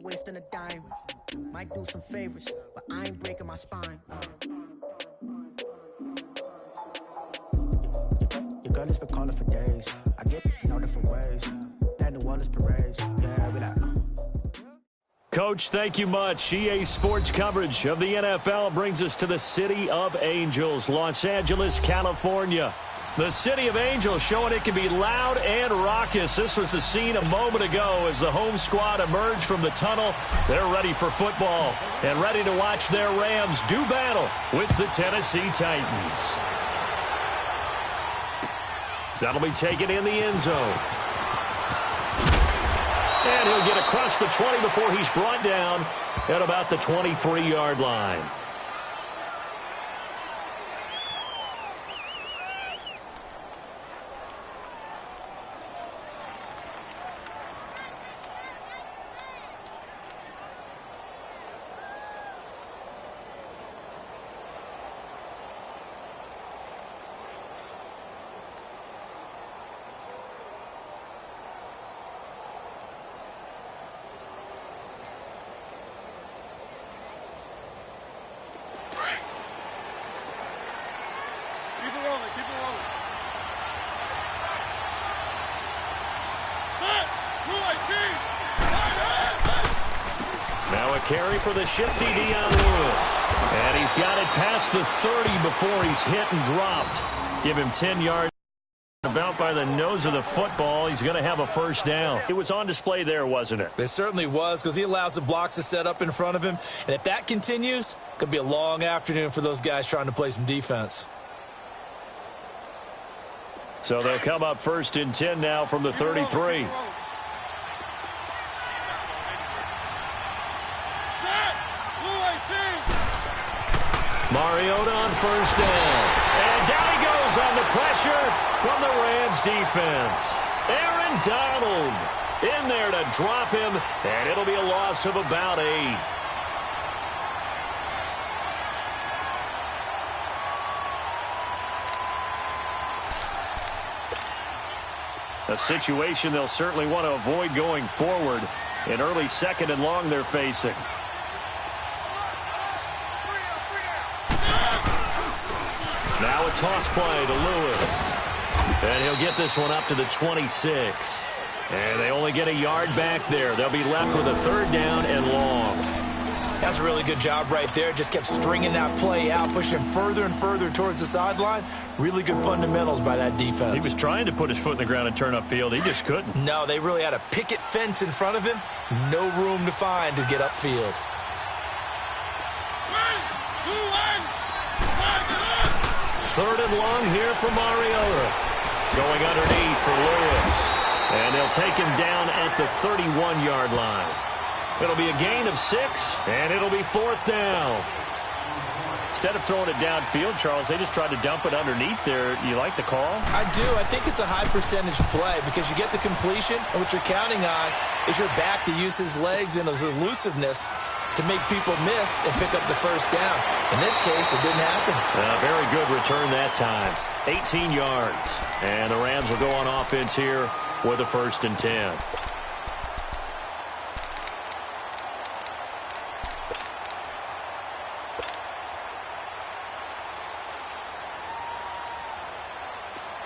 wasting a dime. Might do some favors, but I ain't breaking my spine. Your girl has been calling for days. I get in all different ways. That New Orleans parades. Yeah, we like. Coach, thank you much. EA Sports coverage of the NFL brings us to the City of Angels, Los Angeles, California. The City of Angels showing it can be loud and raucous. This was the scene a moment ago as the home squad emerged from the tunnel. They're ready for football and ready to watch their Rams do battle with the Tennessee Titans. That'll be taken in the end zone. And he'll get across the 20 before he's brought down at about the 23-yard line. Now a carry for the shifty Dion Lewis. And he's got it past the 30 before he's hit and dropped. Give him 10 yards. About by the nose of the football. He's going to have a first down. It was on display there, wasn't it? It certainly was, because he allows the blocks to set up in front of him. And if that continues, it could be a long afternoon for those guys trying to play some defense. So they'll come up first and 10 now from the 33. Mariota on first down. And down he goes on the pressure from the Rams defense. Aaron Donald in there to drop him, and it'll be a loss of about 8. A situation they'll certainly want to avoid going forward. An early second and long they're facing. Now a toss play to Lewis. And he'll get this one up to the 26. And they only get a yard back there. They'll be left with a third down and long. That's a really good job right there. Just kept stringing that play out, pushing further and further towards the sideline. Really good fundamentals by that defense. He was trying to put his foot in the ground and turn upfield. He just couldn't. No, they really had a picket fence in front of him. No room to find to get upfield. Third and long here for Mariota. Going underneath for Lewis. And they'll take him down at the 31-yard line. It'll be a gain of 6, and it'll be fourth down. Instead of throwing it downfield, Charles, they just tried to dump it underneath there. You like the call? I do. I think it's a high-percentage play because you get the completion, and what you're counting on is your back to use his legs and his elusiveness to make people miss and pick up the first down. In this case, it didn't happen. A very good return that time. 18 yards. And the Rams will go on offense here with a first and 10.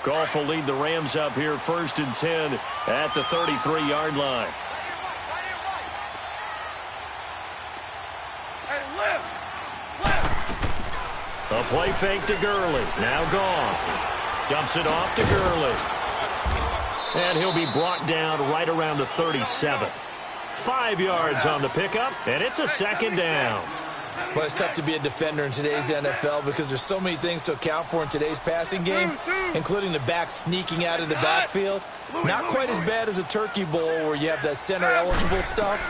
Goff will lead the Rams up here first and 10 at the 33-yard line. A play fake to Gurley. Now Goff dumps it off to Gurley. And he'll be brought down right around the 37. 5 yards on the pickup, and it's a second down. Well, it's tough to be a defender in today's NFL because there's so many things to account for in today's passing game, including the back sneaking out of the backfield. Not quite as bad as a turkey bowl where you have that center-eligible stuff,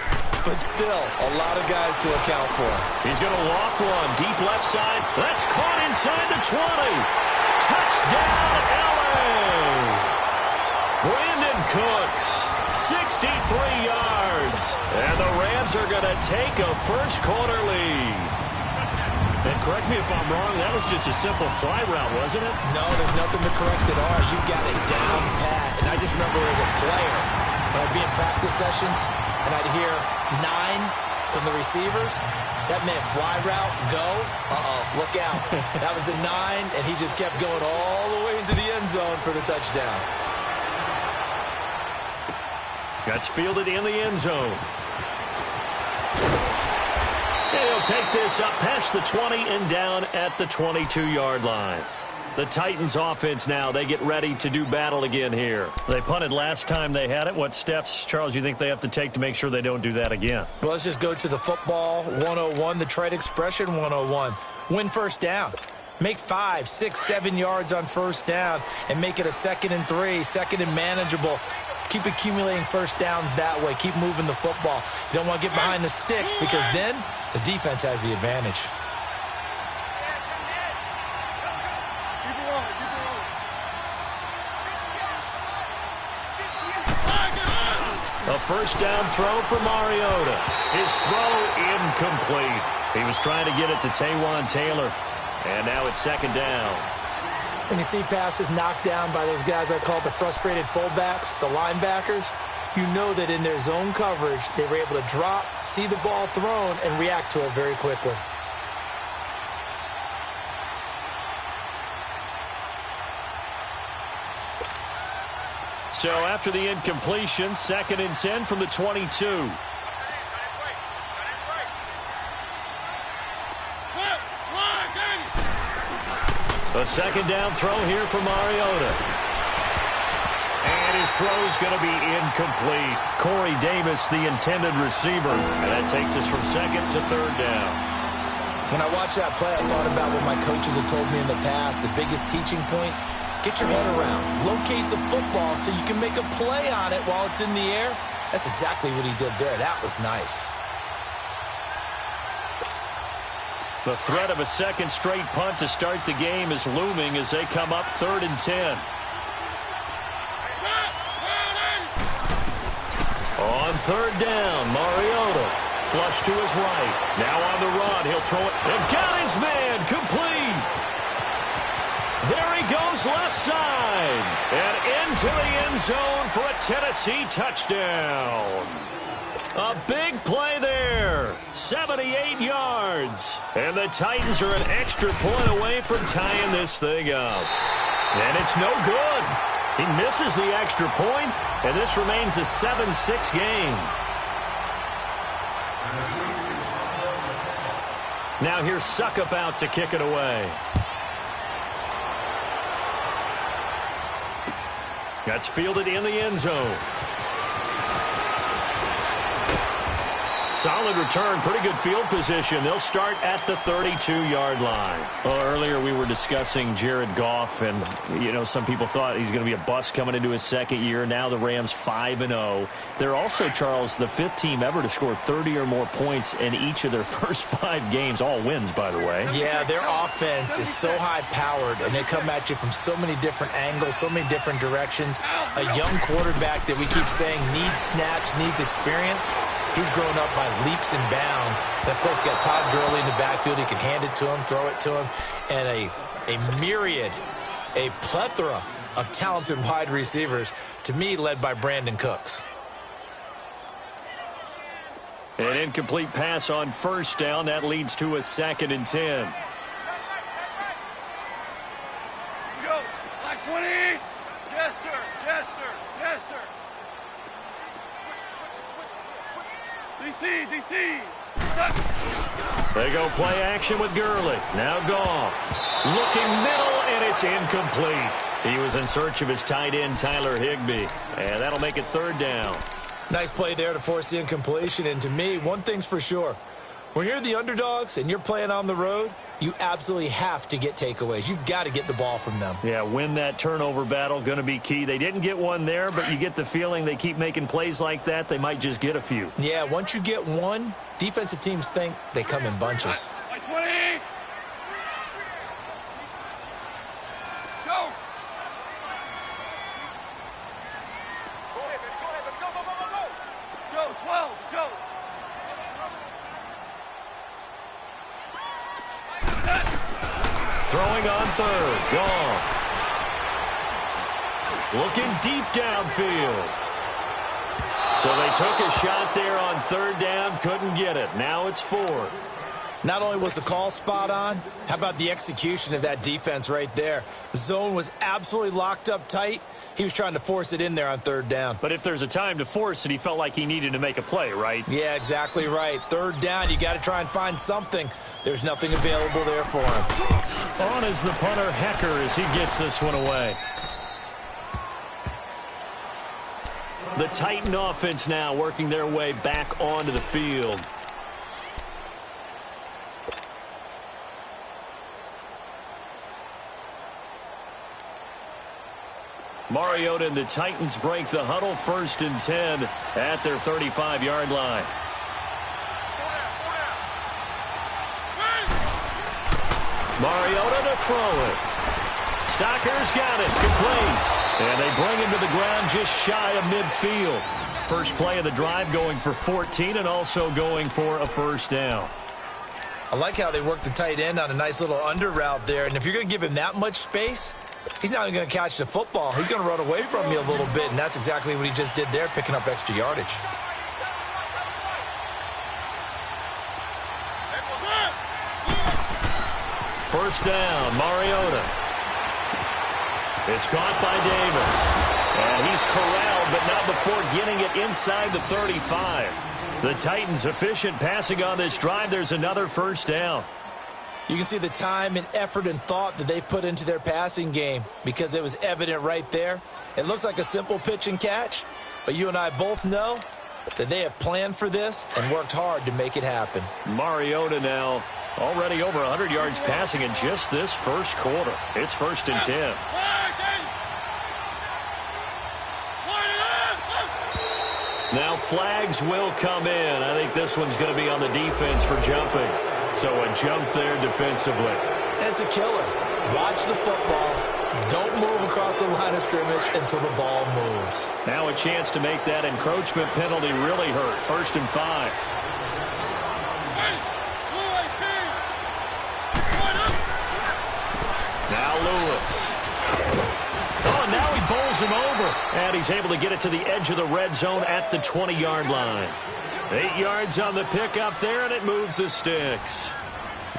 but still a lot of guys to account for. He's going to loft one deep left side. That's caught inside the 20. Touchdown, L.A. Brandon Cooks, 63 yards. And the Rams are going to take a first-quarter lead. And correct me if I'm wrong, that was just a simple fly route, wasn't it? No, there's nothing to correct at all. You got it down pat. And I just remember as a player, when I'd be in practice sessions, and I'd hear 9 from the receivers, that meant fly route, go, look out. That was the 9, and he just kept going all the way into the end zone for the touchdown. That's fielded in the end zone. He'll take this up past the 20 and down at the 22-yard line. The Titans offense now, they get ready to do battle again here. They punted last time they had it. What steps, Charles, you think they have to take to make sure they don't do that again? Well, let's just go to the football 101, the trade expression 101. Win first down. Make 5, 6, 7 yards on first down and make it a 2nd and 3, 2nd and manageable. Keep accumulating first downs that way. Keep moving the football. You don't want to get behind the sticks because then the defense has the advantage. A first down throw for Mariota. His throw incomplete. He was trying to get it to Taywan Taylor. And now it's 2nd down. When you see passes knocked down by those guys I call the frustrated fullbacks, the linebackers, you know that in their zone coverage, they were able to drop, see the ball thrown, and react to it very quickly. So after the incompletion, 2nd and 10 from the 22. A 2nd down throw here for Mariota. And his throw's going to be incomplete. Corey Davis, the intended receiver. And that takes us from 2nd to 3rd down. When I watched that play, I thought about what my coaches had told me in the past. The biggest teaching point, get your head around. Locate the football so you can make a play on it while it's in the air. That's exactly what he did there. That was nice. The threat of a 2nd straight punt to start the game is looming as they come up 3rd and 10. On 3rd down, Mariota flush to his right. Now on the run, he'll throw it. And got his man complete. There he goes left side. And into the end zone for a Tennessee touchdown. A big play there. 78 yards. And the Titans are an extra point away from tying this thing up. And it's no good. He misses the extra point, and this remains a 7-6 game. Now here's Suckup out to kick it away. That's fielded in the end zone. Solid return, pretty good field position. They'll start at the 32-yard line. Well, earlier we were discussing Jared Goff, and, you know, some people thought he's going to be a bust coming into his 2nd year. Now the Rams 5-0. They're also, Charles, the 5th team ever to score 30 or more points in each of their first 5 games. All wins, by the way. Yeah, their offense is so high-powered, and they come at you from so many different angles, so many different directions. A young quarterback that we keep saying needs snaps, needs experience. He's grown up by leaps and bounds. And, of course, got Todd Gurley in the backfield. He can hand it to him, throw it to him. And a myriad, a plethora of talented wide receivers, to me, led by Brandon Cooks. An incomplete pass on first down. That leads to a 2nd and 10. Go. Like 20. Yes, sir. Yes, sir. Yes, sir. DC. They go play action with Gurley. Now Goff. Looking middle, and it's incomplete. He was in search of his tight end, Tyler Higbee. And that'll make it 3rd down. Nice play there to force the incompletion. And to me, one thing's for sure. When you're the underdogs and you're playing on the road, you absolutely have to get takeaways. You've got to get the ball from them. Yeah, win that turnover battle, going to be key. They didn't get one there, but you get the feeling they keep making plays like that, they might just get a few. Yeah, once you get one, defensive teams think they come in bunches. Like 20. Go. Go ahead, baby. Go. Go, 12. Go. Throwing on 3rd. Goff. Looking deep downfield. So they took a shot there on third down, couldn't get it. Now it's fourth. Not only was the call spot on, how about the execution of that defense right there? The zone was absolutely locked up tight. He was trying to force it in there on third down. But if there's a time to force it, he felt like he needed to make a play, right? Yeah, exactly right. Third down, you got to try and find something. There's nothing available there for him. On is the punter, Hecker, as he gets this one away. The Titan offense now working their way back onto the field. Mariota and the Titans break the huddle, 1st and 10 at their 35-yard line. Mariota to throw it. Stocker's got it. Complete. And they bring him to the ground just shy of midfield. First play of the drive going for 14 and also going for a first down. I like how they work the tight end on a nice little under route there. And if you're going to give him that much space, he's not even going to catch the football. He's going to run away from you a little bit, and that's exactly what he just did there, picking up extra yardage. First down, Mariota. It's caught by Davis. And he's corralled, but not before getting it inside the 35. The Titans efficient passing on this drive. There's another first down. You can see the time and effort and thought that they put into their passing game because it was evident right there. It looks like a simple pitch and catch, but you and I both know that they have planned for this and worked hard to make it happen. Mariota now already over 100 yards passing in just this first quarter. It's 1st and 10. Now flags will come in. I think this one's going to be on the defense for jumping. So a jump there defensively. And it's a killer. Watch the football. Don't move across the line of scrimmage until the ball moves. Now a chance to make that encroachment penalty really hurt. 1st and 5. Now Lewis. Oh, and now he bowls him over. And he's able to get it to the edge of the red zone at the 20-yard line. 8 yards on the pickup there, and it moves the sticks.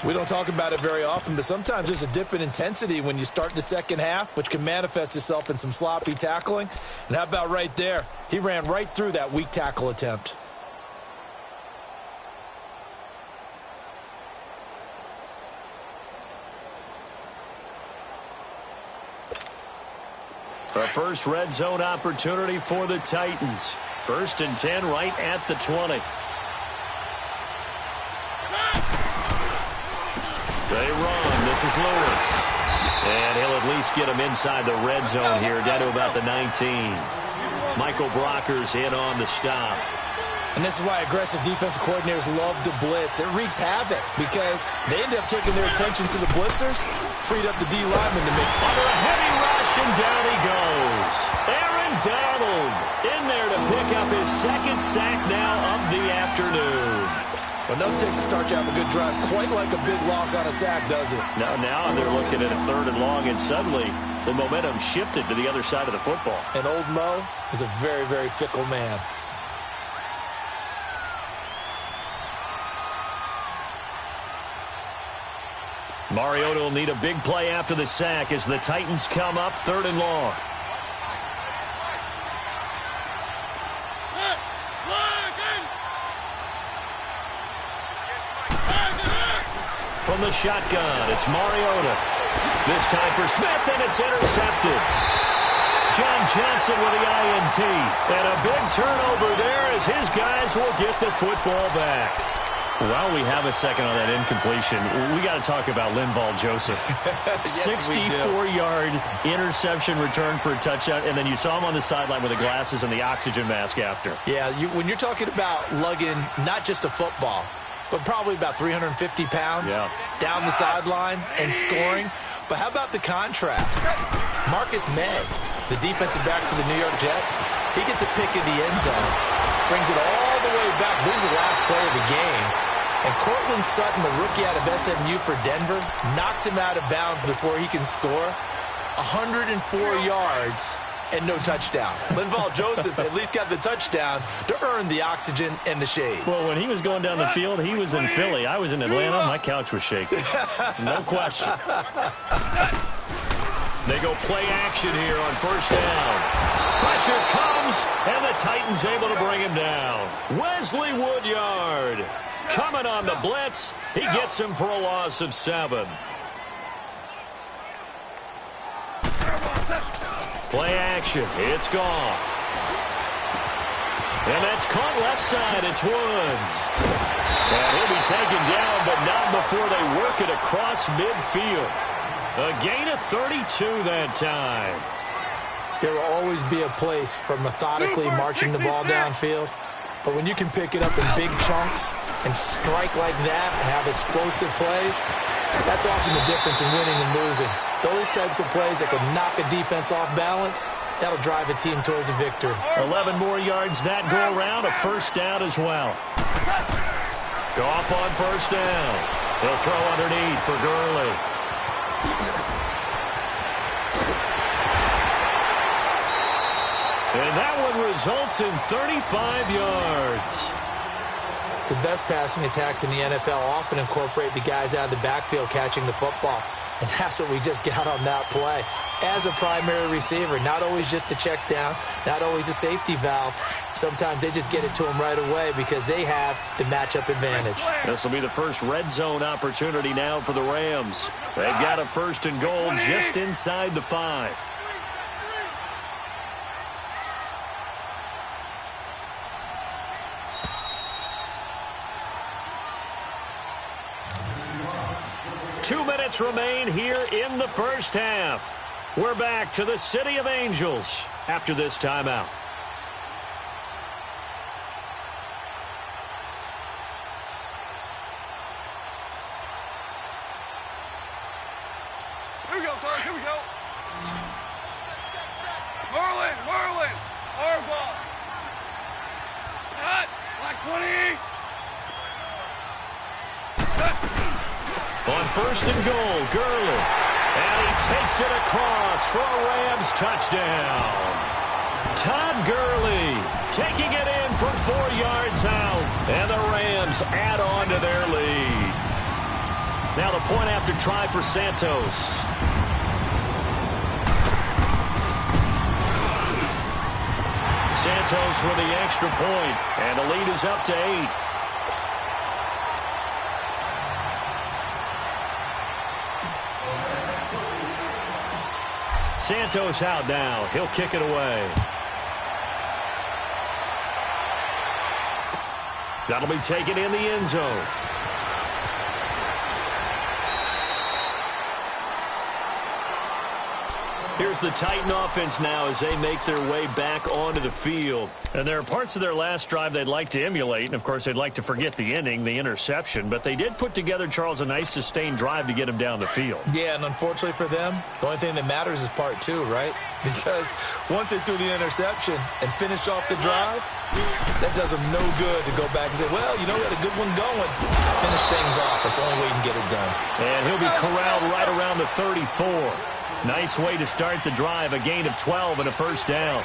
We don't talk about it very often, but sometimes there's a dip in intensity when you start the second half, which can manifest itself in some sloppy tackling. And how about right there? He ran right through that weak tackle attempt. A first red zone opportunity for the Titans. 1st and 10 right at the 20. They run. This is Lewis. And he'll at least get him inside the red zone here, down to about the 19. Michael Brocker's in on the stop. And this is why aggressive defensive coordinators love to blitz. It wreaks havoc because they end up taking their attention to the blitzers, freed up the D lineman to make. Under a heavy rush, and down he goes. Aaron Donald in there to pick up his 2nd sack now of the afternoon. But nothing takes to start you have a good drive quite like a big loss on a sack, does it? Now they're looking at a 3rd and long, and suddenly the momentum shifted to the other side of the football. And old Mo is a very, very fickle man. Mariota will need a big play after the sack as the Titans come up 3rd and long. From the shotgun, it's Mariota. This time for Smith, and it's intercepted. John Johnson with the INT. And a big turnover there as his guys will get the football back. While we have a second on that incompletion, we got to talk about Linval Joseph. Yes, 64-yard interception return for a touchdown, and then you saw him on the sideline with the glasses and the oxygen mask after. Yeah, when you're talking about lugging not just a football, but probably about 350 pounds down the sideline and scoring. But how about the contrast? Marcus May, the defensive back for the New York Jets, he gets a pick in the end zone, brings it all the way back. This is the last play of the game. And Cortland Sutton, the rookie out of SMU for Denver, knocks him out of bounds before he can score. 104 yards and no touchdown. Linval Joseph at least got the touchdown to earn the oxygen and the shade. Well, when he was going down the field, he was in Philly. I was in Atlanta. My couch was shaking. No question. They go play action here on first down. Pressure comes, and the Titans able to bring him down. Wesley Woodyard coming on the blitz. He gets him for a loss of 7. Play action. It's gone. And that's caught left side. It's Woods. And he'll be taken down, but not before they work it across midfield. A gain of 32 that time. There will always be a place for methodically marching the ball downfield. But when you can pick it up in big chunks and strike like that, have explosive plays, that's often the difference in winning and losing. Those types of plays that can knock a defense off balance, that'll drive a team towards a victory. 11 more yards that go around, a first down as well. Goff on first down. He'll throw underneath for Gurley. And that one results in 35 yards. The best passing attacks in the NFL often incorporate the guys out of the backfield catching the football. And that's what we just got on that play. As a primary receiver, not always just a check down, not always a safety valve. Sometimes they just get it to them right away because they have the matchup advantage. This will be the first red zone opportunity now for the Rams. They've got a first and goal just inside the 5. Two minutes remain here in the first half. We're back to the City of Angels after this timeout. Here we go, Clark. Here we go. Merlin. Our ball. Cut. Black 20. On first and goal, Gurley. And he takes it across for a Rams touchdown. Todd Gurley taking it in from 4 yards out. And the Rams add on to their lead. Now the point after try for Santos. Santos with the extra point. And the lead is up to 8. Santos out now. He'll kick it away. That'll be taken in the end zone. Here's the Titan offense now as they make their way back onto the field. And there are parts of their last drive they'd like to emulate. And, of course, they'd like to forget the ending, the interception. But they did put together, Charles, a nice sustained drive to get him down the field. Yeah, and unfortunately for them, the only thing that matters is part 2, right? Because once they threw the interception and finished off the drive, that does them no good to go back and say, well, you know, we had a good one going. Finish things off. That's the only way you can get it done. And he'll be corralled right around the 34. Nice way to start the drive, a gain of 12 and a first down.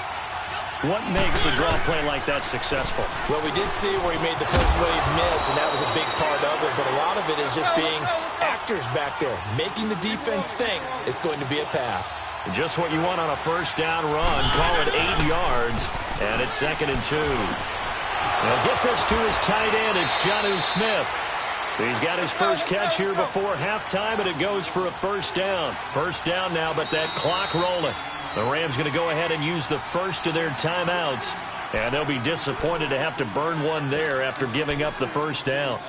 What makes a draw play like that successful? Well, we did see where he made the first wave miss, and that was a big part of it. But a lot of it is just being actors back there, making the defense think it's going to be a pass. Just what you want on a first down run. Call it 8 yards, and it's 2nd and 2. They'll get this to his tight end. It's Jonnu Smith. He's got his first catch here before halftime, and it goes for a first down. First down now, but that clock rolling. The Rams going to go ahead and use the first of their timeouts, and they'll be disappointed to have to burn one there after giving up the first down.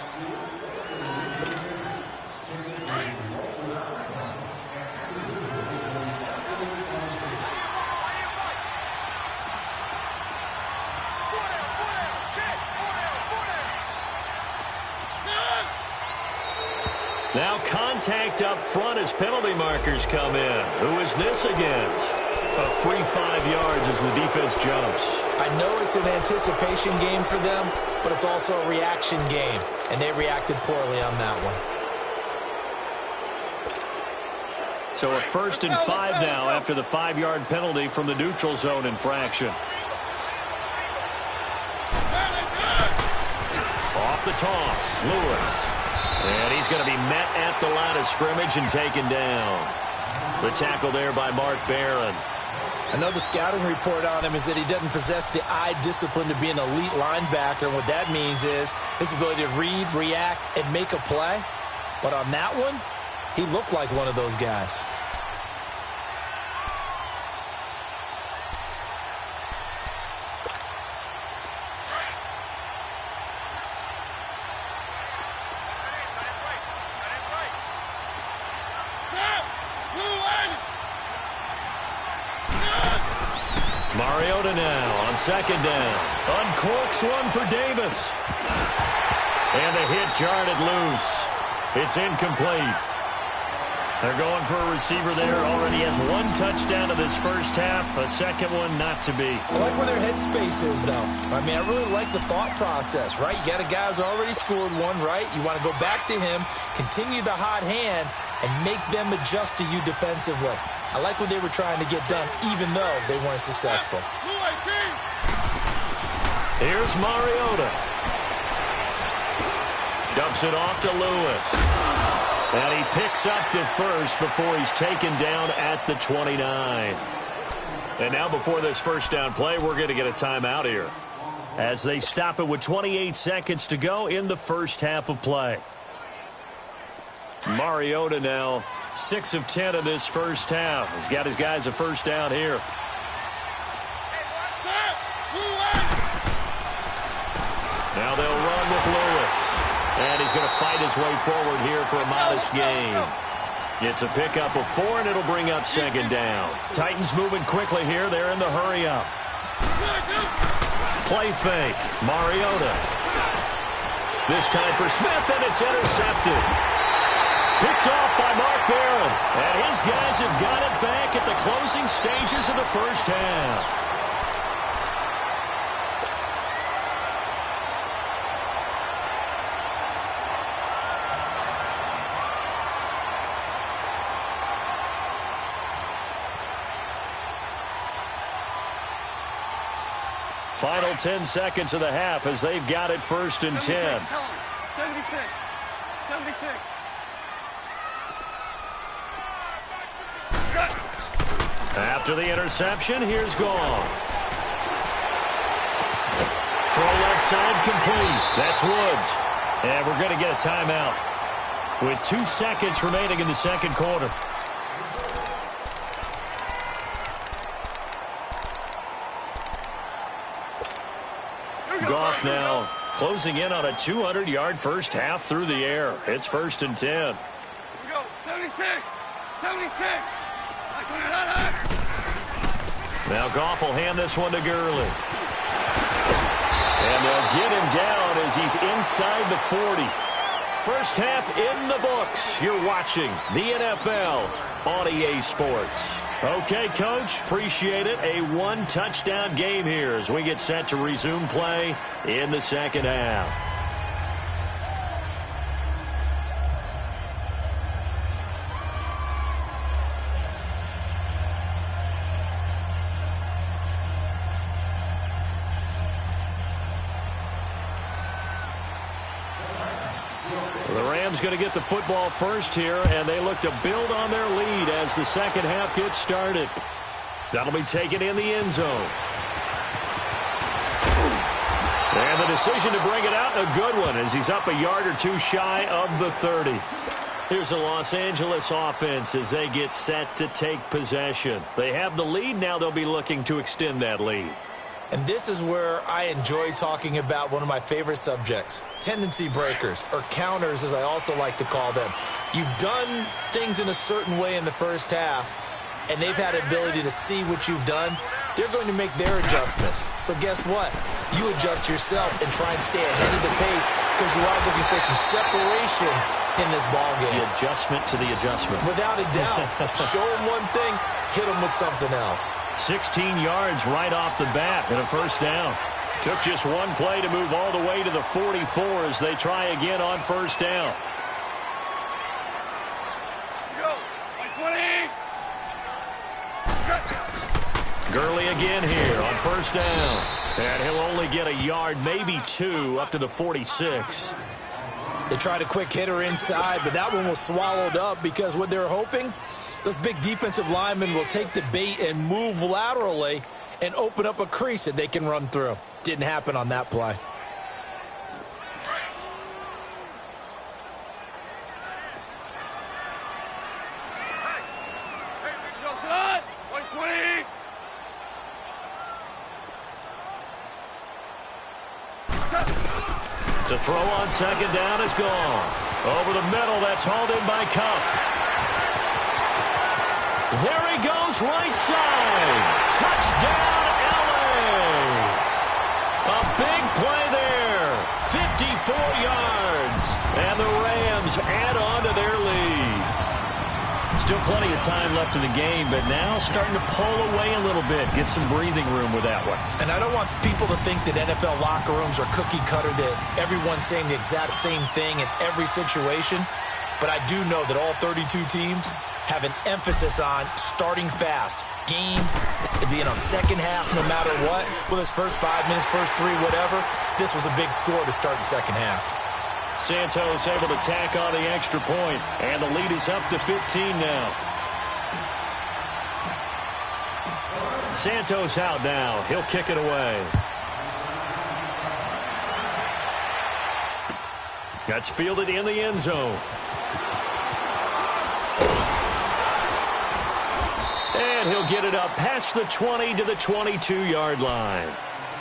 Now contact up front as penalty markers come in. Who is this against? A free 5 yards as the defense jumps. I know it's an anticipation game for them, but it's also a reaction game, and they reacted poorly on that one. So a 1st and 5 now after the 5-yard penalty from the neutral zone infraction. Off the toss, Lewis. And he's going to be met at the line of scrimmage and taken down. The tackle there by Mark Barron. I know the scouting report on him is that he doesn't possess the eye discipline to be an elite linebacker. And what that means is his ability to read, react, and make a play. But on that one, he looked like one of those guys. Mariota now on 2nd down. Uncorks one for Davis. And the hit jarred it loose. It's incomplete. They're going for a receiver there. Already has 1 touchdown in this first half. A second one not to be. I like where their headspace is, though. I mean, I really like the thought process, right? You got a guy who's already scored one, right? You want to go back to him, continue the hot hand, and make them adjust to you defensively. I like what they were trying to get done, even though they weren't successful. Here's Mariota. Dumps it off to Lewis. And he picks up the first before he's taken down at the 29. And now before this first down play, we're going to get a timeout here, as they stop it with 28 seconds to go in the first half of play. Mariota now 6 of 10 in this first half. He's got his guys a first down here. Now they'll run with Lewis. And he's going to fight his way forward here for a modest gain. It's a pickup of 4, and it'll bring up 2nd down. Titans moving quickly here. They're in the hurry-up. Play fake. Mariota. This time for Smith, and it's intercepted. Picked off by Mark Barron. And his guys have got it back at the closing stages of the first half. Final 10 seconds of the half as they've got it 1st and 10. 76. 76. After the interception, here's Goff. Throw left side complete. That's Woods. And we're going to get a timeout with 2 seconds remaining in the second quarter. Goff now closing in on a 200-yard first half through the air. It's 1st and 10. Here we go. 76. 76. Now Goff will hand this one to Gurley. And they'll get him down as he's inside the 40. First half in the books. You're watching the NFL on EA Sports. Okay, Coach, appreciate it. A 1-touchdown game here as we get set to resume play in the second half. The Rams going to get the football first here, and they look to build on their lead as the second half gets started. That'll be taken in the end zone. And the decision to bring it out, a good one, as he's up a yard or 2 shy of the 30. Here's the Los Angeles offense as they get set to take possession. They have the lead. Now they'll be looking to extend that lead. And this is where I enjoy talking about one of my favorite subjects, tendency breakers, or counters as I also like to call them. You've done things in a certain way in the first half, and they've had ability to see what you've done. They're going to make their adjustments. So guess what? You adjust yourself and try and stay ahead of the pace because you are looking for some separation in this ball game. The adjustment to the adjustment. Without a doubt. Show them one thing, hit them with something else. 16 yards right off the bat and a first down. Took just one play to move all the way to the 44 as they try again on first down. Go. 20. Gurley again here on first down. And he'll only get a yard, maybe 2, up to the 46. They tried a quick hitter inside, but that one was swallowed up because what they're hoping, those big defensive linemen will take the bait and move laterally and open up a crease that they can run through. Didn't happen on that play. To throw on second down is gone. Over the middle, that's hauled in by Cup. There he goes, right side. Touchdown, LA. A big play there. 54 yards. And the Rams add on to their lead. Still plenty of time left in the game, but now starting to pull away a little bit. Get some breathing room with that one. And I don't want people to think that NFL locker rooms are cookie cutter, that everyone's saying the exact same thing in every situation. But I do know that all 32 teams have an emphasis on starting fast. Game being on second half no matter what. Well, this first 5 minutes, first 3, whatever. This was a big score to start the second half. Santos able to tack on the extra point, and the lead is up to 15 now. Santos out now. He'll kick it away. That's fielded in the end zone. And he'll get it up past the 20 to the 22-yard line.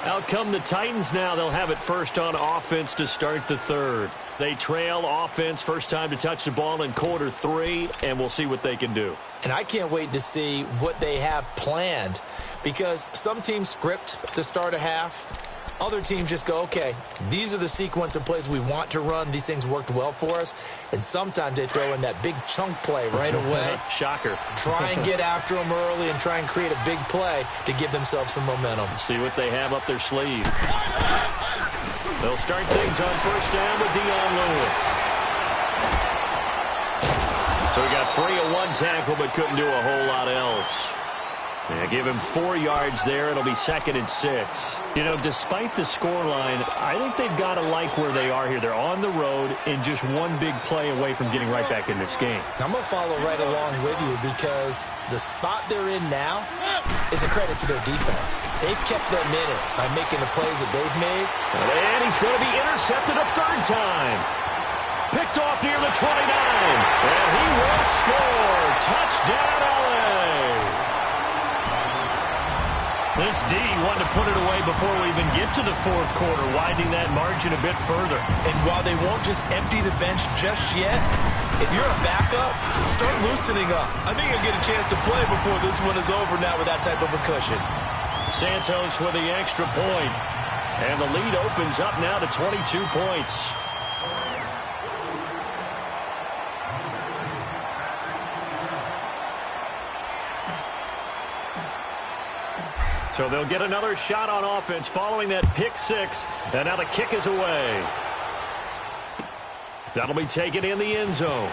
Out come the Titans now. They'll have it first on offense to start the third. They trail offense first time to touch the ball in quarter 3, and we'll see what they can do. And I can't wait to see what they have planned, because some teams script to start a half. Other teams just go, okay, these are the sequence of plays we want to run. These things worked well for us. And sometimes they throw in that big chunk play right away. Shocker. Try and get after them early and try and create a big play to give themselves some momentum. See what they have up their sleeve. They'll start things on first down with Dion Lewis. So he got free of one tackle but couldn't do a whole lot else. Yeah, give him 4 yards there. It'll be 2nd and 6. You know, despite the scoreline, I think they've got to like where they are here. They're on the road and just one big play away from getting right back in this game. I'm going to follow right along with you, because the spot they're in now is a credit to their defense. They've kept them in it by making the plays that they've made. And he's going to be intercepted a 3rd time. Picked off near the 29. And he will score. Touchdown, LA. This D wanted to put it away before we even get to the 4th quarter, widening that margin a bit further. And while they won't just empty the bench just yet, if you're a backup, start loosening up. I think you'll get a chance to play before this one is over now with that type of a cushion. Santos with the extra point. And the lead opens up now to 22 points. So they'll get another shot on offense following that pick 6. And now the kick is away. That'll be taken in the end zone.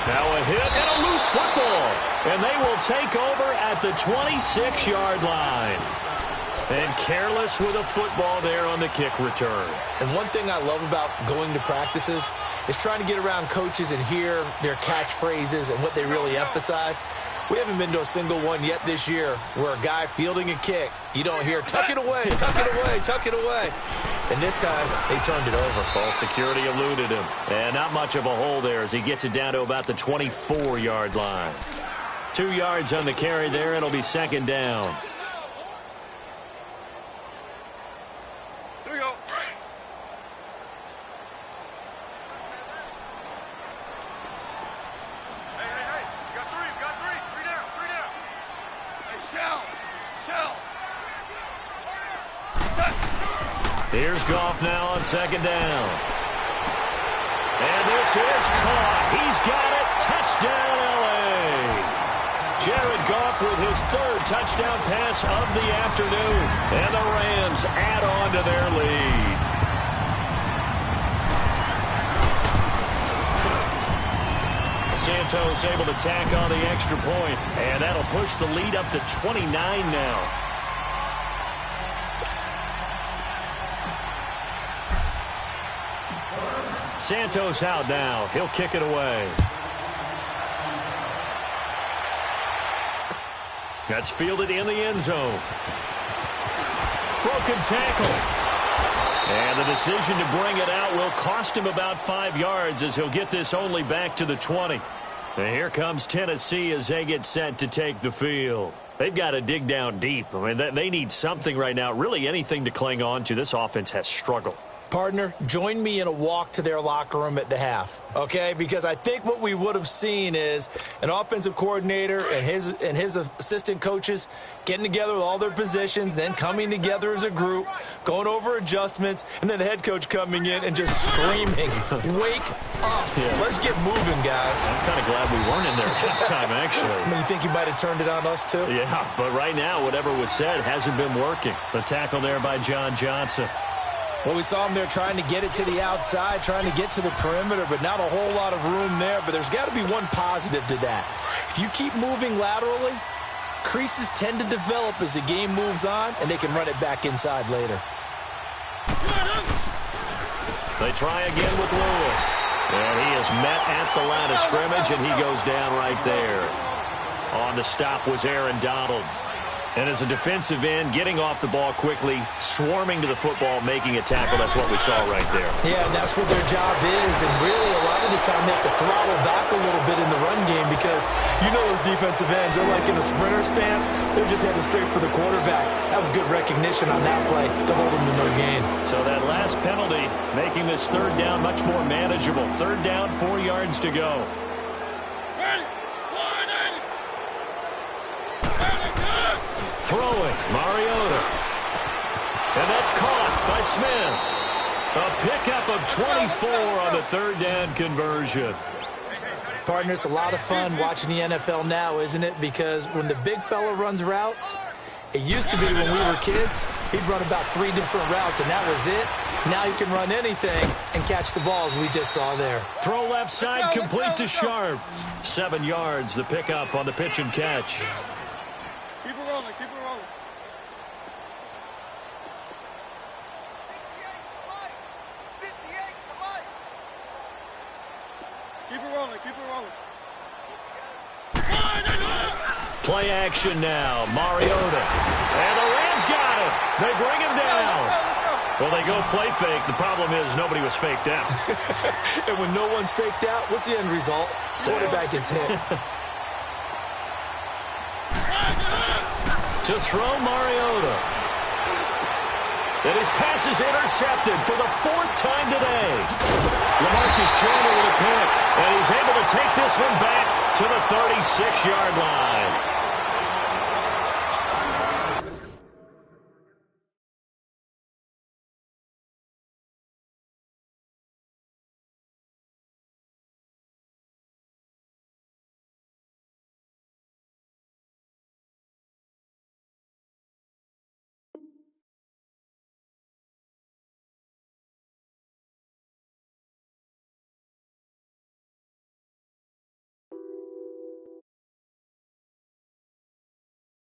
Now a hit and a loose football. And they will take over at the 26-yard line. And careless with a football there on the kick return. And one thing I love about going to practices is trying to get around coaches and hear their catchphrases and what they really emphasize. We haven't been to a single one yet this year where a guy fielding a kick, you don't hear, tuck it away, tuck it away, tuck it away. And this time, they turned it over. Ball security eluded him. And not much of a hole there as he gets it down to about the 24-yard line. 2 yards on the carry there. It'll be 2nd down. Here we go. Hey. You got 3. You got 3. 3 down. 3 down. Hey, Shell. Here's Goff now on 2nd down. And this is caught. He's got it. Touchdown, LA. Jared Goff with his 3rd touchdown pass of the afternoon. And the Rams add on to their lead. Santos able to tack on the extra point, and that'll push the lead up to 29 now. Santos out now. He'll kick it away. That's fielded in the end zone. Broken tackle. And the decision to bring it out will cost him about 5 yards as he'll get this only back to the 20. And here comes Tennessee as they get set to take the field. They've got to dig down deep. I mean, they need something right now, really anything to cling on to. This offense has struggled. Partner, join me in a walk to their locker room at the half, okay? Because I think what we would have seen is an offensive coordinator and his assistant coaches getting together with all their positions, then coming together as a group, going over adjustments, and then the head coach coming in and just screaming, wake up. Yeah. Let's get moving, guys. I'm kind of glad we weren't in there at halftime, actually. I mean, you think he might have turned it on us, too? Yeah, but right now, whatever was said hasn't been working. The tackle there by John Johnson. Well, we saw him there trying to get it to the outside, trying to get to the perimeter, but not a whole lot of room there. But there's got to be one positive to that. If you keep moving laterally, creases tend to develop as the game moves on, and they can run it back inside later. They try again with Lewis. And he is met at the line of scrimmage, and he goes down right there. On the stop was Aaron Donald. And as a defensive end, getting off the ball quickly, swarming to the football, making a tackle. That's what we saw right there. Yeah, that's what their job is. And really, a lot of the time, they have to throttle back a little bit in the run game because you know those defensive ends, they're like in a sprinter stance. They're just headed straight for the quarterback. That was good recognition on that play to hold them to no gain. So that last penalty making this third down much more manageable. Third down, 4 yards to go. Throwing, Mariota. And that's caught by Smith. A pickup of 24 on the third down conversion. Partner, it's a lot of fun watching the NFL now, isn't it? Because when the big fella runs routes, it used to be when we were kids, he'd run about 3 different routes, and that was it. Now he can run anything and catch the balls we just saw there. Throw left side, complete to Sharp. 7 yards, the pickup on the pitch and catch. Keep it rolling, keep it rolling. Keep it rolling, keep it rolling. Play action now, Mariota. And the Rams got him. They bring him down. Well, they go play fake. The problem is nobody was faked out. And when no one's faked out, what's the end result? Quarterback gets hit. To throw Mariota. And his pass is intercepted for the 4th time today. LaMarcus Joyner with a pick. And he's able to take this one back to the 36-yard line.